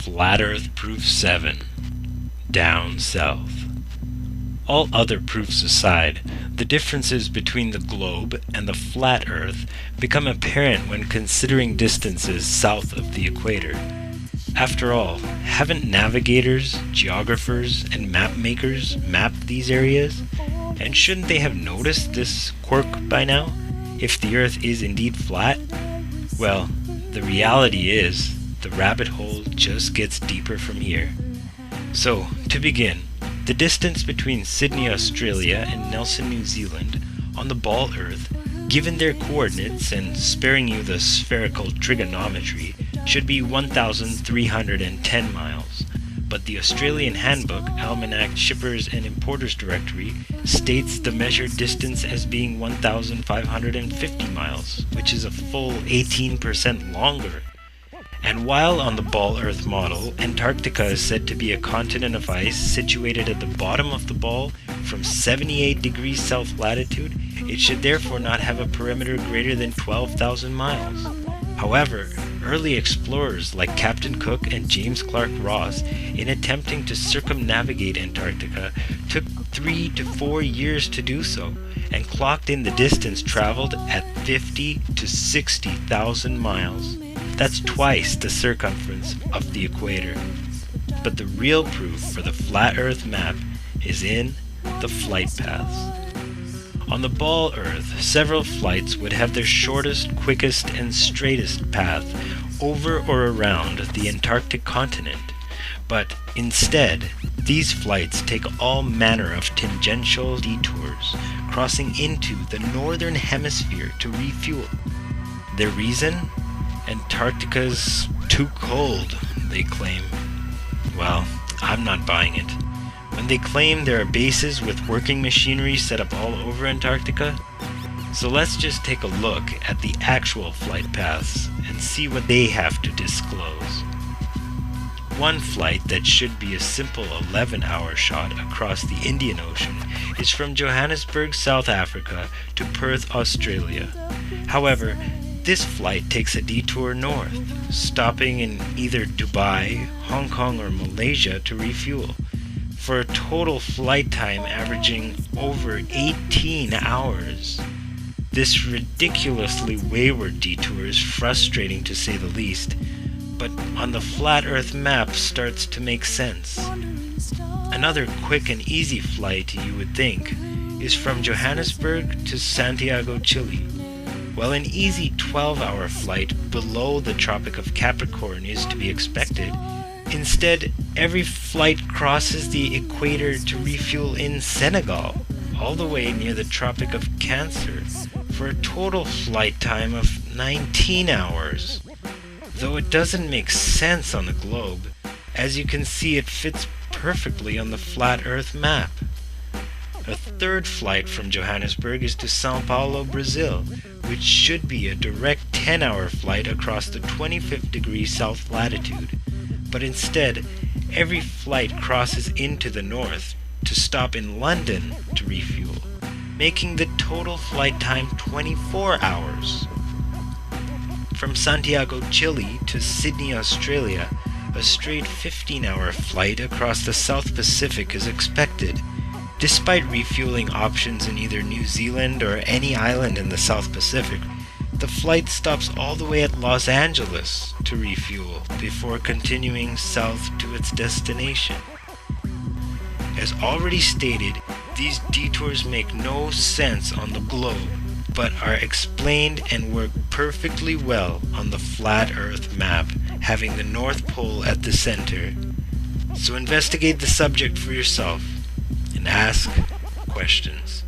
Flat Earth Proof 7, Down South. All other proofs aside, the differences between the globe and the flat Earth become apparent when considering distances south of the equator. After all, haven't navigators, geographers, and map makers mapped these areas? And shouldn't they have noticed this quirk by now, if the Earth is indeed flat? Well, the reality is, the rabbit hole just gets deeper from here. So, to begin, the distance between Sydney, Australia and Nelson, New Zealand, on the ball Earth, given their coordinates and sparing you the spherical trigonometry, should be 1,310 miles. But the Australian Handbook, Almanac Shippers and Importers Directory states the measured distance as being 1,550 miles, which is a full 18% longer. And while on the ball Earth model, Antarctica is said to be a continent of ice situated at the bottom of the ball from 78 degrees south latitude, it should therefore not have a perimeter greater than 12,000 miles. However, early explorers like Captain Cook and James Clark Ross, in attempting to circumnavigate Antarctica, took 3 to 4 years to do so, and clocked in the distance traveled at 50 to 60,000 miles. That's twice the circumference of the equator. But the real proof for the flat Earth map is in the flight paths. On the ball Earth, several flights would have their shortest, quickest, and straightest path over or around the Antarctic continent. But instead, these flights take all manner of tangential detours, crossing into the northern hemisphere to refuel. Their reason? Antarctica's too cold, they claim. Well, I'm not buying it. When they claim there are bases with working machinery set up all over Antarctica. So let's just take a look at the actual flight paths and see what they have to disclose. One flight that should be a simple 11-hour shot across the Indian Ocean is from Johannesburg, South Africa to Perth, Australia. However, this flight takes a detour north, stopping in either Dubai, Hong Kong, or Malaysia to refuel, for a total flight time averaging over 18 hours. This ridiculously wayward detour is frustrating to say the least, but on the flat Earth map starts to make sense. Another quick and easy flight, you would think, is from Johannesburg to Santiago, Chile. While an easy 12-hour flight below the Tropic of Capricorn is to be expected, instead, every flight crosses the equator to refuel in Senegal, all the way near the Tropic of Cancer, for a total flight time of 19 hours. Though it doesn't make sense on the globe, as you can see it fits perfectly on the flat Earth map. A third flight from Johannesburg is to São Paulo, Brazil, which should be a direct 10-hour flight across the 25th degree south latitude. But instead, every flight crosses into the north to stop in London to refuel, making the total flight time 24 hours. From Santiago, Chile to Sydney, Australia, a straight 15-hour flight across the South Pacific is expected, despite refueling options in either New Zealand or any island in the South Pacific. The flight stops all the way at Los Angeles to refuel before continuing south to its destination. As already stated, these detours make no sense on the globe, but are explained and work perfectly well on the flat Earth map, having the North Pole at the center. So investigate the subject for yourself and ask questions.